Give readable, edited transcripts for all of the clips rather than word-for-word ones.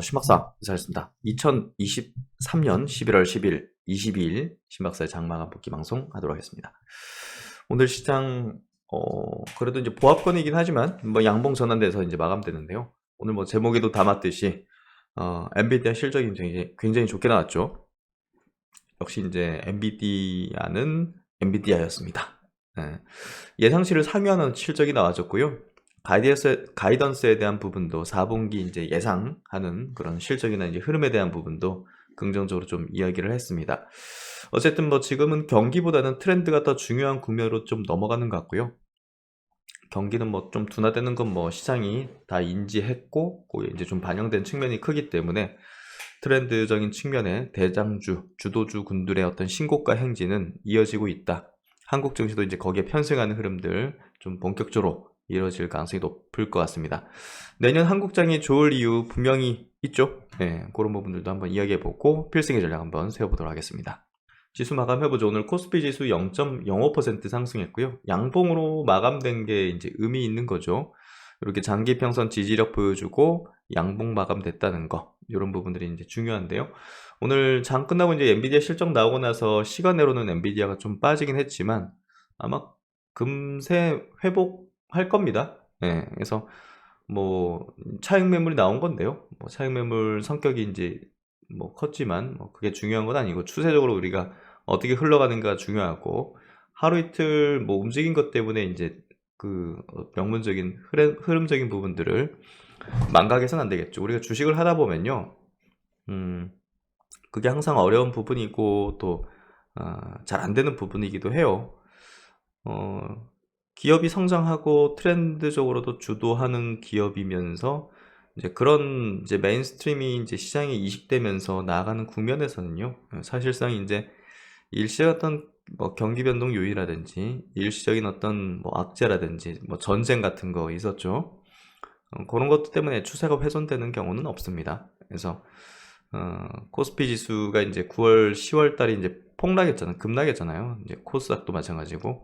신박사 인사했습니다. 2023년 11월 10일, 22일 신박사의 장마감 복귀 방송 하도록 하겠습니다. 오늘 시장 그래도 이제 보합권이긴 하지만 뭐 양봉 전환돼서 이제 마감되는데요. 오늘 뭐 제목에도 담았듯이 엔비디아 실적이 굉장히 좋게 나왔죠. 역시 이제 엔비디아는 엔비디아였습니다. 예상치를 상회하는 실적이 나와줬고요. 가이던스에 대한 부분도 4분기 이제 예상하는 그런 실적이나 이제 흐름에 대한 부분도 긍정적으로 좀 이야기를 했습니다. 어쨌든 뭐 지금은 경기보다는 트렌드가 더 중요한 국면으로 좀 넘어가는 것 같고요. 경기는 뭐 좀 둔화되는 건 뭐 시장이 다 인지했고, 그게 이제 좀 반영된 측면이 크기 때문에 트렌드적인 측면의 대장주, 주도주 군들의 어떤 신고가 행진은 이어지고 있다. 한국 증시도 이제 거기에 편승하는 흐름들 좀 본격적으로 이루어질 가능성이 높을 것 같습니다. 내년 한국장이 좋을 이유 분명히 있죠. 그런 부분들도 한번 이야기해보고 필승의 전략 한번 세워보도록 하겠습니다. 지수 마감해보죠. 오늘 코스피 지수 0.05% 상승했고요. 양봉으로 마감된 게 이제 의미 있는 거죠. 이렇게 장기 평선 지지력 보여주고 양봉 마감됐다는 거, 이런 부분들이 이제 중요한데요. 오늘 장 끝나고 이제 엔비디아 실적 나오고 나서 시간으로는 엔비디아가 좀 빠지긴 했지만 아마 금세 회복할 겁니다. 그래서 뭐 차익 매물이 나온 건데요. 뭐 차익 매물 성격이 이제 뭐 컸지만 뭐 그게 중요한 건 아니고 추세적으로 우리가 어떻게 흘러가는가 중요하고, 하루 이틀 뭐 움직인 것 때문에 이제 그 명문적인 흐름적인 부분들을 망각해서는 안 되겠죠. 우리가 주식을 하다 보면요, 그게 항상 어려운 부분이고 또 잘 안 되는 부분이기도 해요. 기업이 성장하고 트렌드적으로도 주도하는 기업이면서 이제 그런 이제 메인스트림이 이제 시장에 이식되면서 나아가는 국면에서는요, 사실상 이제 일시적 어떤 뭐 경기 변동 요인이라든지 일시적인 어떤 뭐 악재라든지 뭐 전쟁 같은 거 있었죠. 그런 것들 때문에 추세가 훼손되는 경우는 없습니다. 그래서 코스피 지수가 이제 9월, 10월 달에 이제 폭락했잖아요. 급락했잖아요. 이제 코스닥도 마찬가지고.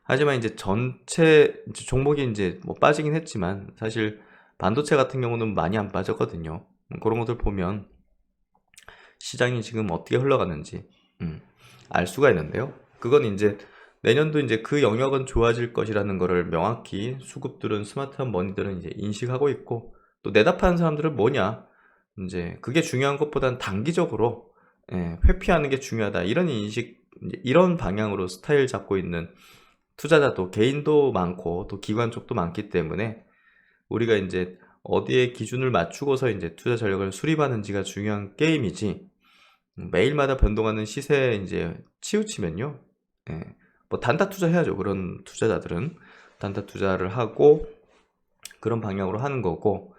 하지만 이제 전체 종목이 이제 뭐 빠지긴 했지만 사실 반도체 같은 경우는 많이 안 빠졌거든요. 그런 것들 보면 시장이 지금 어떻게 흘러가는지 알 수가 있는데요. 그건 이제 내년도 이제 그 영역은 좋아질 것이라는 거를 명확히 수급들은, 스마트한 머니들은 이제 인식하고 있고, 또 내다파는 사람들은 뭐냐, 이제 그게 중요한 것보다는 단기적으로 회피하는 게 중요하다, 이런 인식, 이런 방향으로 스타일 잡고 있는 투자자도, 개인도 많고 또 기관 쪽도 많기 때문에 우리가 이제 어디에 기준을 맞추고서 이제 투자 전략을 수립하는지가 중요한 게임이지, 매일마다 변동하는 시세에 이제 치우치면요, 뭐 단타 투자 해야죠. 그런 투자자들은 단타 투자를 하고 그런 방향으로 하는 거고,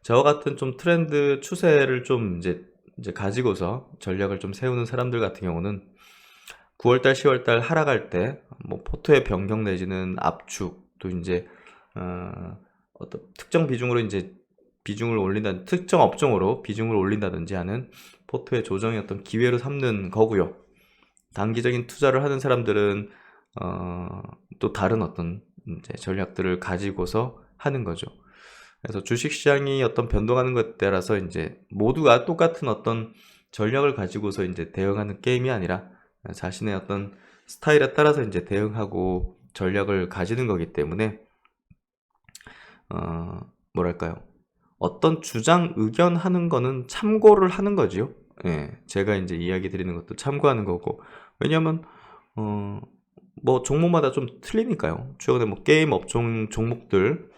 저와 같은 좀 트렌드 추세를 좀 이제 가지고서 전략을 좀 세우는 사람들 같은 경우는 9월달, 10월달 하락할 때 뭐 포트의 변경 내지는 압축, 또 이제 어떤 특정 비중으로 이제 비중을 올린다, 특정 업종으로 비중을 올린다든지 하는 포트의 조정의 어떤 기회로 삼는 거고요. 단기적인 투자를 하는 사람들은 또 다른 어떤 이제 전략들을 가지고서 하는 거죠. 그래서 주식시장이 어떤 변동하는 것에 따라서 이제 모두가 똑같은 어떤 전략을 가지고서 이제 대응하는 게임이 아니라 자신의 어떤 스타일에 따라서 이제 대응하고 전략을 가지는 거기 때문에 뭐랄까요, 어떤 주장 의견 하는 거는 참고를 하는 거지요. 제가 이제 이야기 드리는 것도 참고하는 거고, 왜냐면 뭐 종목마다 좀 틀리니까요. 최근에 뭐 게임 업종 종목들,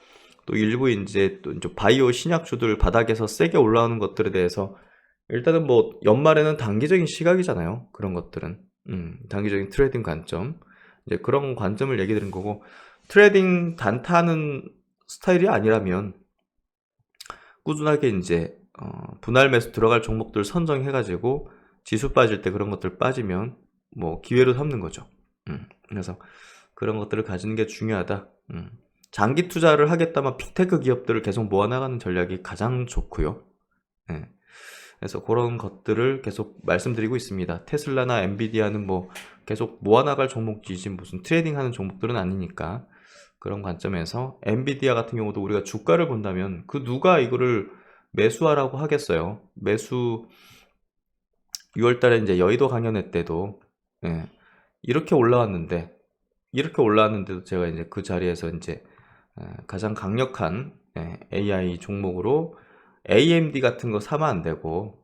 또 일부 이제 바이오 신약주들 바닥에서 세게 올라오는 것들에 대해서 일단은 뭐 연말에는 단기적인 시각이잖아요. 그런 것들은 단기적인 트레이딩 관점, 이제 그런 관점을 얘기 드린 거고, 트레이딩 단타하는 스타일이 아니라면 꾸준하게 이제 분할 매수 들어갈 종목들 선정해가지고 지수 빠질 때 그런 것들 빠지면 뭐 기회로 삼는 거죠. 그래서 그런 것들을 가지는 게 중요하다. 장기 투자를 하겠다면 빅테크 기업들을 계속 모아나가는 전략이 가장 좋고요. 그래서 그런 것들을 계속 말씀드리고 있습니다. 테슬라나 엔비디아는 뭐 계속 모아나갈 종목이지 무슨 트레이딩하는 종목들은 아니니까, 그런 관점에서 엔비디아 같은 경우도 우리가 주가를 본다면 그 누가 이거를 매수하라고 하겠어요. 매수 6월 달에 이제 여의도 강연회 때도 예, 이렇게 올라왔는데도 제가 이제 그 자리에서 이제 가장 강력한 AI 종목으로 AMD 같은 거 사면 안 되고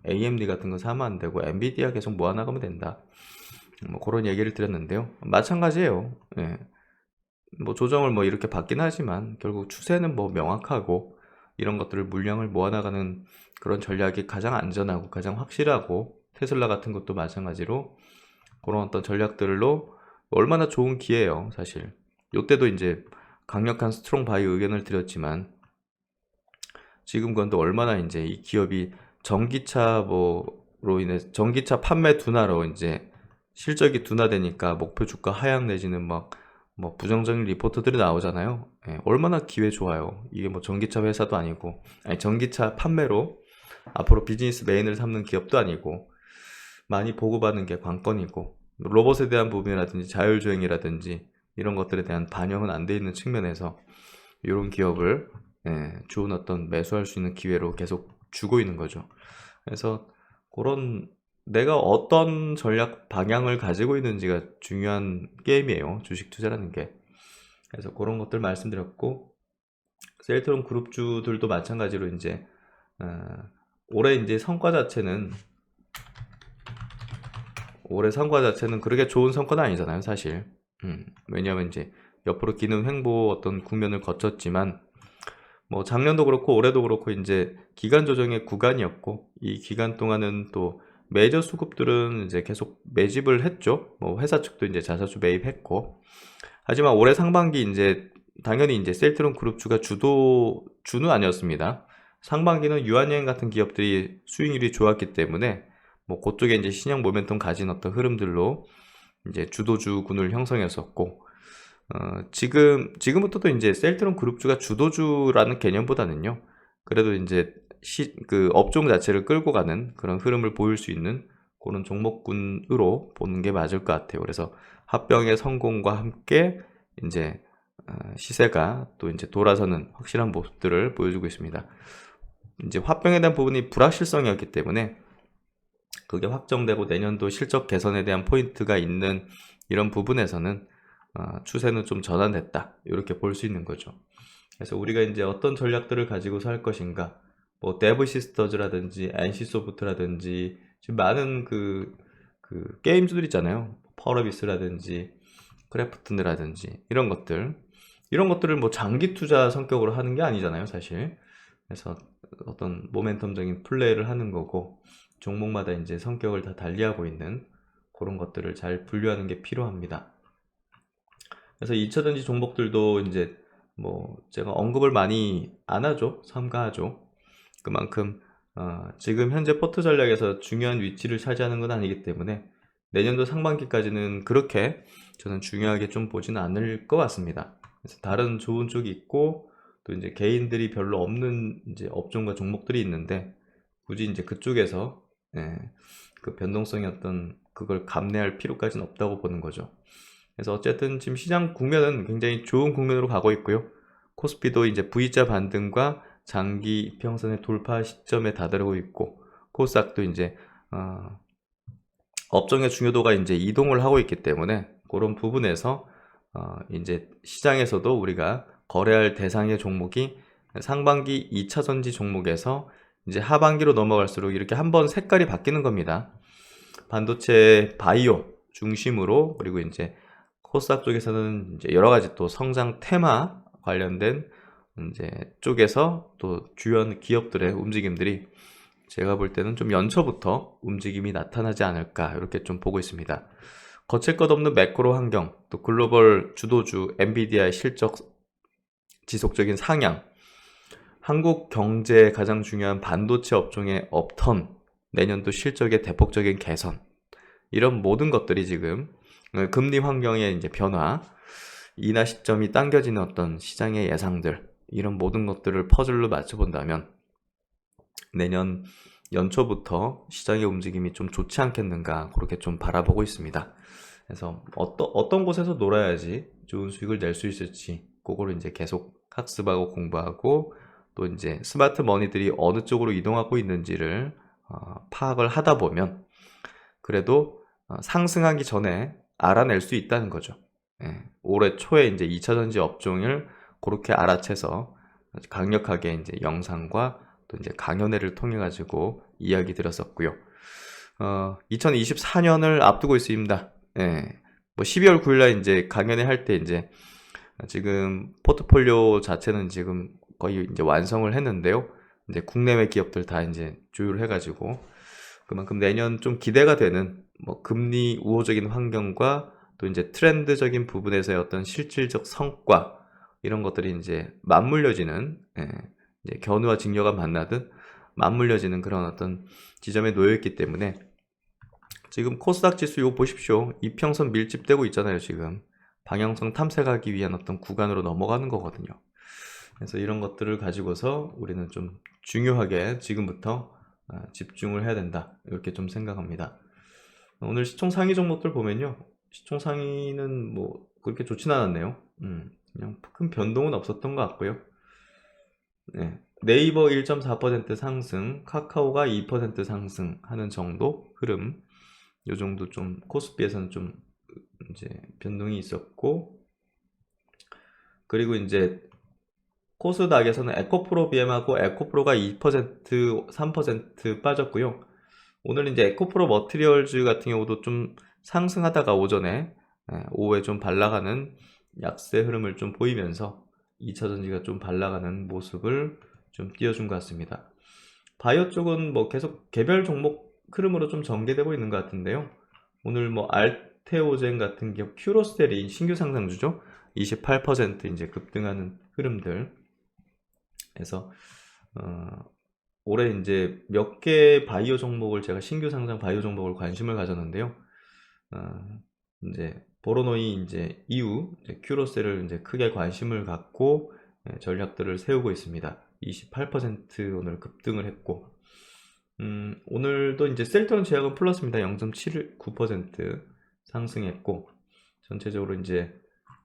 AMD 같은 거 사면 안 되고 엔비디아 계속 모아나가면 된다. 뭐 그런 얘기를 드렸는데요. 마찬가지예요. 예. 뭐 조정을 뭐 이렇게 받긴 하지만 결국 추세는 뭐 명확하고 이런 것들을 물량을 모아나가는 그런 전략이 가장 안전하고 가장 확실하고 테슬라 같은 것도 마찬가지로 그런 어떤 전략들로 얼마나 좋은 기회예요, 사실. 요때도 이제 강력한 스트롱 바이 의견을 드렸지만 지금 건도 얼마나 이제 이 기업이 전기차 뭐로 인해 전기차 판매 둔화로 이제 실적이 둔화되니까 목표 주가 하향 내지는 막 뭐 부정적인 리포트들이 나오잖아요. 예, 얼마나 기회 좋아요. 이게 뭐 전기차 회사도 아니고, 아니 전기차 판매로 앞으로 비즈니스 메인을 삼는 기업도 아니고 많이 보고받는 게 관건이고 로봇에 대한 부분이라든지 자율주행이라든지 이런 것들에 대한 반영은 안 돼 있는 측면에서 이런 기업을 좋은 어떤 매수할 수 있는 기회로 계속 주고 있는 거죠. 그래서 그런 내가 어떤 전략 방향을 가지고 있는지가 중요한 게임이에요. 주식 투자라는 게. 그래서 그런 것들 말씀드렸고 셀트론 그룹주들도 마찬가지로 이제 올해 이제 올해 성과 자체는 그렇게 좋은 성과는 아니잖아요, 사실. 왜냐하면 이제 옆으로 기는 횡보 어떤 국면을 거쳤지만 뭐 작년도 그렇고 올해도 그렇고 이제 기간 조정의 구간이었고 이 기간 동안은 또 메이저 수급들은 이제 계속 매집을 했죠. 뭐 회사 측도 이제 자사주 매입했고 하지만 올해 상반기 이제 당연히 이제 셀트론 그룹주가 주는 아니었습니다. 상반기는 유한여행 같은 기업들이 수익률이 좋았기 때문에 뭐 그쪽에 이제 신형 모멘텀 가진 어떤 흐름들로 이제 주도주군을 형성했었고 지금부터도 이제 셀트론 그룹주가 주도주라는 개념보다는요. 그래도 이제 그 업종 자체를 끌고 가는 그런 흐름을 보일 수 있는 그런 종목군으로 보는 게 맞을 것 같아요. 그래서 합병의 성공과 함께 이제 시세가 또 이제 돌아서는 확실한 모습들을 보여주고 있습니다. 이제 합병에 대한 부분이 불확실성이었기 때문에 그게 확정되고 내년도 실적 개선에 대한 포인트가 있는 이런 부분에서는 추세는 좀 전환됐다 이렇게 볼 수 있는 거죠. 그래서 우리가 이제 어떤 전략들을 가지고서 할 것인가 뭐 데브시스터즈라든지 NC소프트라든지 지금 많은 그 게임즈들 있잖아요. 파워비스라든지 크래프튼이라든지 이런 것들을 뭐 장기 투자 성격으로 하는 게 아니잖아요, 사실. 그래서 어떤 모멘텀적인 플레이를 하는 거고 종목마다 이제 성격을 다 달리하고 있는 그런 것들을 잘 분류하는 게 필요합니다. 그래서 2차전지 종목들도 이제 뭐 제가 언급을 많이 안 하죠. 삼가하죠. 그만큼 지금 현재 포트 전략에서 중요한 위치를 차지하는 건 아니기 때문에 내년도 상반기까지는 그렇게 저는 중요하게 좀 보지는 않을 것 같습니다. 그래서 다른 좋은 쪽이 있고 또 이제 개인들이 별로 없는 이제 업종과 종목들이 있는데 굳이 이제 그쪽에서 그 변동성이 어떤 그걸 감내할 필요까지는 없다고 보는 거죠. 그래서 어쨌든 지금 시장 국면은 굉장히 좋은 국면으로 가고 있고요. 코스피도 이제 V자 반등과 장기 이평선의 돌파 시점에 다다르고 있고 코스닥도 이제 업종의 중요도가 이제 이동을 하고 있기 때문에 그런 부분에서 이제 시장에서도 우리가 거래할 대상의 종목이 상반기 2차전지 종목에서 이제 하반기로 넘어갈수록 이렇게 한번 색깔이 바뀌는 겁니다. 반도체 바이오 중심으로 그리고 이제 코스닥 쪽에서는 이제 여러 가지 또 성장 테마 관련된 이제 쪽에서 또 주요한 기업들의 움직임들이 제가 볼 때는 좀 연초부터 움직임이 나타나지 않을까 이렇게 좀 보고 있습니다. 거칠 것 없는 매크로 환경, 또 글로벌 주도주 엔비디아의 실적 지속적인 상향, 한국 경제의 가장 중요한 반도체 업종의 업턴, 내년도 실적의 대폭적인 개선, 이런 모든 것들이 지금 금리 환경의 이제 변화, 인하 시점이 당겨지는 어떤 시장의 예상들, 이런 모든 것들을 퍼즐로 맞춰본다면 내년 연초부터 시장의 움직임이 좀 좋지 않겠는가 그렇게 좀 바라보고 있습니다. 그래서 어떤 곳에서 놀아야지 좋은 수익을 낼 수 있을지 그거를 이제 계속 학습하고 공부하고 또 이제 스마트 머니들이 어느 쪽으로 이동하고 있는지를 파악을 하다 보면 그래도 상승하기 전에 알아낼 수 있다는 거죠. 예, 올해 초에 이제 2차전지 업종을 그렇게 알아채서 강력하게 이제 영상과 또 이제 강연회를 통해 가지고 이야기 드렸었고요. 2024년을 앞두고 있습니다. 예, 뭐 12월 9일날 이제 강연회 할 때 이제 지금 포트폴리오 자체는 지금 거의 이제 완성을 했는데요. 이제 국내외 기업들 다 이제 조율을 해가지고 그만큼 내년 좀 기대가 되는 뭐 금리 우호적인 환경과 또 이제 트렌드적인 부분에서의 어떤 실질적 성과 이런 것들이 이제 맞물려지는 이제 견우와 직녀가 만나듯 맞물려지는 그런 어떤 지점에 놓여 있기 때문에 지금 코스닥 지수 이거 보십시오. 이평선 밀집되고 있잖아요. 지금 방향성 탐색하기 위한 어떤 구간으로 넘어가는 거거든요. 그래서 이런 것들을 가지고서 우리는 좀 중요하게 지금부터 집중을 해야 된다 이렇게 좀 생각합니다. 오늘 시총 상위 종목들 보면요, 시총 상위는 뭐 그렇게 좋진 않았네요. 그냥 큰 변동은 없었던 것 같고요. 네, 네이버 1.4% 상승, 카카오가 2% 상승하는 정도 흐름, 요 정도 좀 코스피에서는 좀 이제 변동이 있었고, 그리고 이제 코스닥에서는 에코프로 BM하고 에코프로가 2%, 3% 빠졌고요. 오늘 이제 에코프로 머티리얼즈 같은 경우도 좀 상승하다가 오후에 좀 발라가는 약세 흐름을 좀 보이면서 2차전지가 좀 발라가는 모습을 좀 띄워준 것 같습니다. 바이오 쪽은 뭐 계속 개별 종목 흐름으로 좀 전개되고 있는 것 같은데요. 오늘 뭐 알테오젠 같은 기업, 큐로스텔이 신규 상장주죠. 28% 이제 급등하는 흐름들. 그래서 올해 이제 몇 개 바이오 종목을 제가 신규 상장 바이오 종목을 관심을 가졌는데요. 이제 보로노이 이제 이후 이제 큐로셀을 이제 크게 관심을 갖고 전략들을 세우고 있습니다. 28% 오늘 급등을 했고, 오늘도 이제 셀트론 제약은 플러스입니다. 0.79% 상승했고, 전체적으로 이제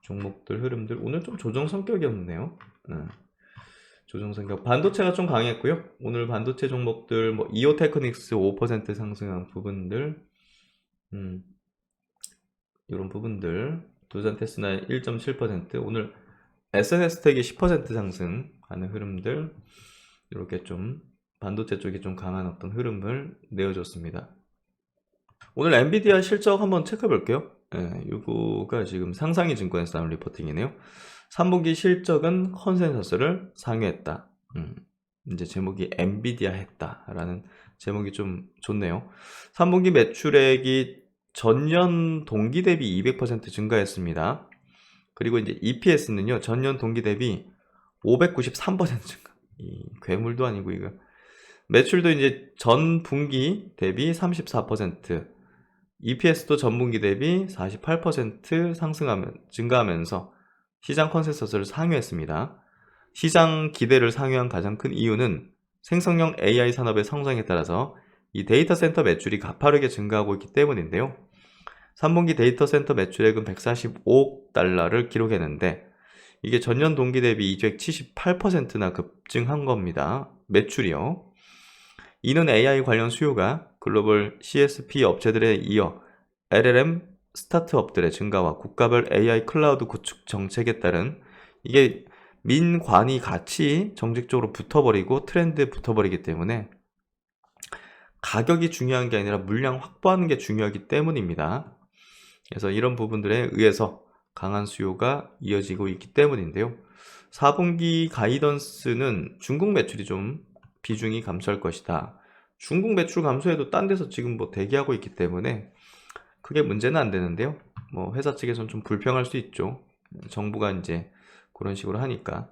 종목들 흐름들 오늘 좀 조정 성격이었네요. 조정 성격. 반도체가 좀 강했고요. 오늘 반도체 종목들 뭐 이오테크닉스 5% 상승한 부분들, 이런 부분들, 두산테스나 1.7%, 오늘 SNS텍이 10% 상승하는 흐름들, 이렇게 좀 반도체 쪽에 좀 강한 어떤 흐름을 내어줬습니다. 오늘 엔비디아 실적 한번 체크해 볼게요. 이거가 지금 상상이 증권에서 나온 리포팅이네요. 3분기 실적은 컨센서스를 상회했다. 이제 제목이 엔비디아 했다라는 제목이 좀 좋네요. 3분기 매출액이 전년 동기 대비 200% 증가했습니다. 그리고 이제 EPS는요, 전년 동기 대비 593% 증가. 이 괴물도 아니고 이거. 매출도 이제 전 분기 대비 34%, EPS도 전 분기 대비 48% 증가하면서 시장 컨센서스를 상회했습니다. 시장 기대를 상회한 가장 큰 이유는 생성형 AI 산업의 성장에 따라서 이 데이터 센터 매출이 가파르게 증가하고 있기 때문인데요. 3분기 데이터 센터 매출액은 145억 달러를 기록했는데 이게 전년 동기 대비 278%나 급증한 겁니다. 매출이요. 이는 AI 관련 수요가 글로벌 CSP 업체들에 이어 LLM 스타트업들의 증가와 국가별 AI 클라우드 구축 정책에 따른 이게 민관이 같이 정책적으로 붙어버리고 트렌드에 붙어버리기 때문에 가격이 중요한 게 아니라 물량 확보하는 게 중요하기 때문입니다. 그래서 이런 부분들에 의해서 강한 수요가 이어지고 있기 때문인데요. 4분기 가이던스는 중국 매출이 좀 비중이 감소할 것이다. 중국 매출 감소해도 딴 데서 지금 뭐 대기하고 있기 때문에 크게 문제는 안 되는데요. 뭐 회사 측에서는 좀 불평할 수 있죠. 정부가 이제 그런 식으로 하니까.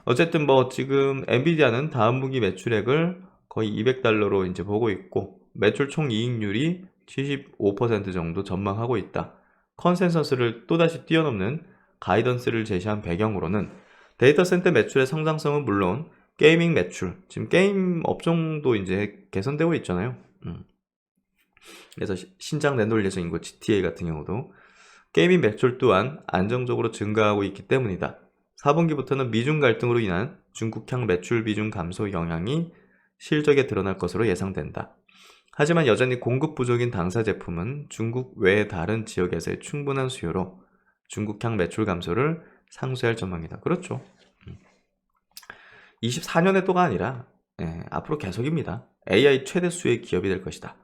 어쨌든 뭐 지금 엔비디아는 다음 분기 매출액을 거의 200달러로 이제 보고 있고 매출 총 이익률이 75% 정도 전망하고 있다. 컨센서스를 또다시 뛰어넘는 가이던스를 제시한 배경으로는 데이터 센터 매출의 성장성은 물론 게이밍 매출, 지금 게임 업종도 이제 개선되고 있잖아요. 그래서 신작 내놓을 예정인 거 GTA 같은 경우도 게이밍 매출 또한 안정적으로 증가하고 있기 때문이다. 4분기부터는 미중 갈등으로 인한 중국향 매출 비중 감소 영향이 실적에 드러날 것으로 예상된다. 하지만 여전히 공급 부족인 당사 제품은 중국 외 다른 지역에서의 충분한 수요로 중국향 매출 감소를 상쇄할 전망이다. 그렇죠. 24년에도가 아니라 앞으로 계속입니다. AI 최대 수의 기업이 될 것이다.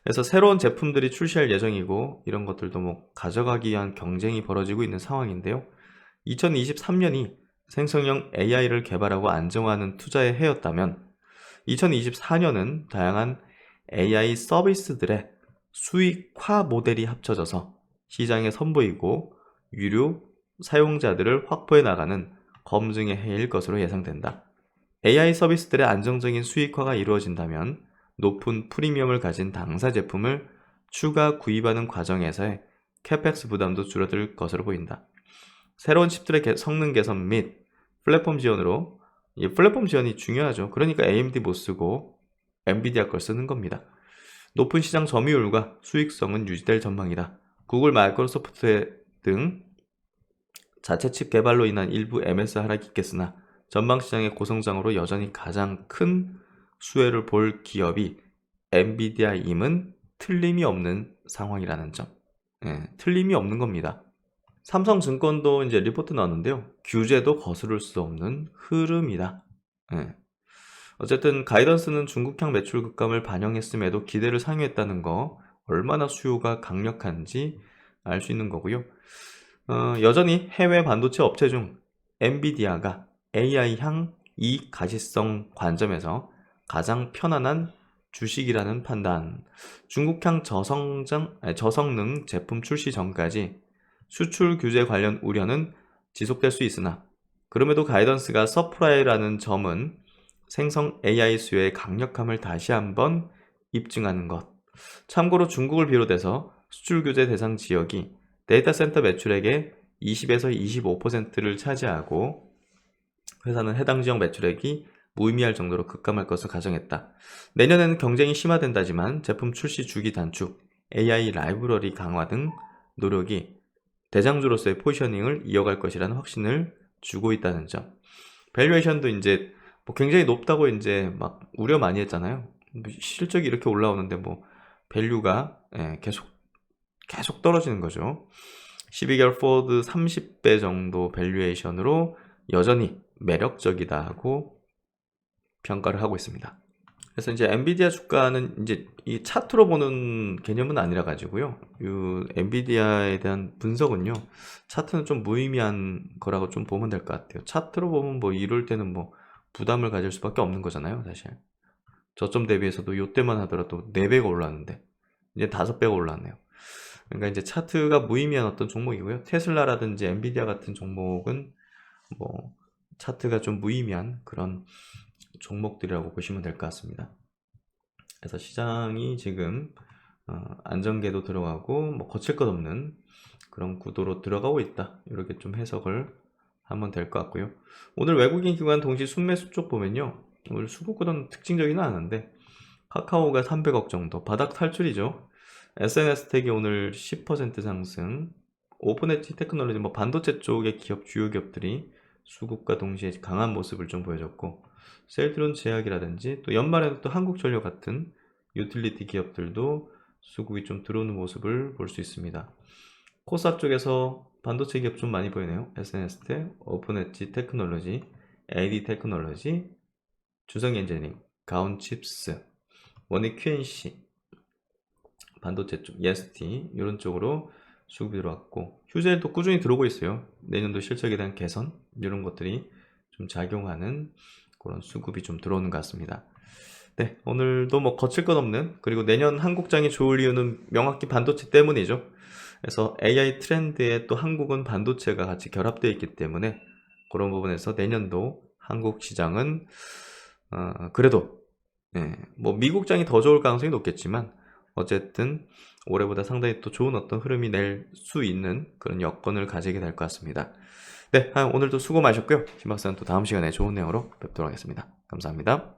그래서 새로운 제품들이 출시할 예정이고 이런 것들도 뭐 가져가기 위한 경쟁이 벌어지고 있는 상황인데요. 2023년이 생성형 AI를 개발하고 안정화하는 투자의 해였다면 2024년은 다양한 AI 서비스들의 수익화 모델이 합쳐져서 시장에 선보이고 유료 사용자들을 확보해 나가는 검증의 해일 것으로 예상된다. AI 서비스들의 안정적인 수익화가 이루어진다면 높은 프리미엄을 가진 당사 제품을 추가 구입하는 과정에서의 캐펙스 부담도 줄어들 것으로 보인다. 새로운 칩들의 성능 개선 및 플랫폼 지원으로 이 플랫폼 지원이 중요하죠. 그러니까 AMD 못 쓰고 엔비디아 걸 쓰는 겁니다. 높은 시장 점유율과 수익성은 유지될 전망이다. 구글, 마이크로소프트 등 자체 칩 개발로 인한 일부 MS 하락이 있겠으나 전방 시장의 고성장으로 여전히 가장 큰 수혜를 볼 기업이 엔비디아임은 틀림이 없는 상황이라는 점. 틀림이 없는 겁니다. 삼성증권도 이제 리포트 나왔는데요. 규제도 거스를 수 없는 흐름이다. 어쨌든 가이던스는 중국향 매출 급감을 반영했음에도 기대를 상회했다는 거 얼마나 수요가 강력한지 알 수 있는 거고요. 여전히 해외 반도체 업체 중 엔비디아가 AI향 이익 가시성 관점에서 가장 편안한 주식이라는 판단. 중국향 저성능 제품 출시 전까지 수출 규제 관련 우려는 지속될 수 있으나 그럼에도 가이던스가 서프라이라는 점은 생성 AI 수요의 강력함을 다시 한번 입증하는 것. 참고로 중국을 비롯해서 수출 규제 대상 지역이 데이터 센터 매출액의 20에서 25%를 차지하고 회사는 해당 지역 매출액이 무의미할 정도로 급감할 것을 가정했다. 내년에는 경쟁이 심화된다지만 제품 출시 주기 단축, AI 라이브러리 강화 등 노력이 대장주로서의 포지셔닝을 이어갈 것이라는 확신을 주고 있다는 점. 밸류에이션도 이제 뭐 굉장히 높다고 이제 막 우려 많이 했잖아요. 실적이 이렇게 올라오는데 뭐 밸류가 계속 떨어지는 거죠. 12개월 포워드 30배 정도 밸류에이션으로 여전히 매력적이다 하고 평가를 하고 있습니다. 그래서 이제 엔비디아 주가는 이제 이 차트로 보는 개념은 아니라 가지고요. 이 엔비디아에 대한 분석은요. 차트는 좀 무의미한 거라고 좀 보면 될 것 같아요. 차트로 보면 뭐 이럴 때는 뭐 부담을 가질 수밖에 없는 거잖아요, 사실. 저점 대비해서도 이때만 하더라도 4배가 올랐는데 이제 5배가 올랐네요. 그러니까 이제 차트가 무의미한 어떤 종목이고요. 테슬라라든지 엔비디아 같은 종목은 뭐 차트가 좀 무의미한 그런 종목들이라고 보시면 될 것 같습니다. 그래서 시장이 지금 안정궤도 들어가고 뭐 거칠 것 없는 그런 구도로 들어가고 있다. 이렇게 좀 해석을 하면 될 것 같고요. 오늘 외국인 기관 동시 순매수 쪽 보면요. 오늘 수급보다는 특징적이는 않은데 카카오가 300억 정도 바닥 탈출이죠. SNS텍이 오늘 10% 상승, 오픈엣지 테크놀로지 뭐 반도체 쪽의 기업 주요 기업들이 수급과 동시에 강한 모습을 좀 보여줬고 셀트론 제약이라든지 또 연말에는 또 한국전력 같은 유틸리티 기업들도 수급이 좀 들어오는 모습을 볼 수 있습니다. 코사 쪽에서 반도체 기업 좀 많이 보이네요. SNS텍, 오픈엣지 테크놀로지, AD 테크놀로지, 주성 엔지니어링, 가온칩스, 원익 QNC, 반도체 쪽, EST 이런 쪽으로 수급이 들어왔고 휴젤도 꾸준히 들어오고 있어요. 내년도 실적에 대한 개선 이런 것들이 좀 작용하는 그런 수급이 좀 들어오는 것 같습니다. 네, 오늘도 뭐 거칠 것 없는 그리고 내년 한국장이 좋을 이유는 명확히 반도체 때문이죠. 그래서 AI 트렌드에 또 한국은 반도체가 같이 결합되어 있기 때문에 그런 부분에서 내년도 한국 시장은 그래도 뭐 미국장이 더 좋을 가능성이 높겠지만 어쨌든 올해보다 상당히 또 좋은 어떤 흐름이 낼 수 있는 그런 여건을 가지게 될 것 같습니다. 네, 오늘도 수고 많으셨고요. 신박사는 또 다음 시간에 좋은 내용으로 뵙도록 하겠습니다. 감사합니다.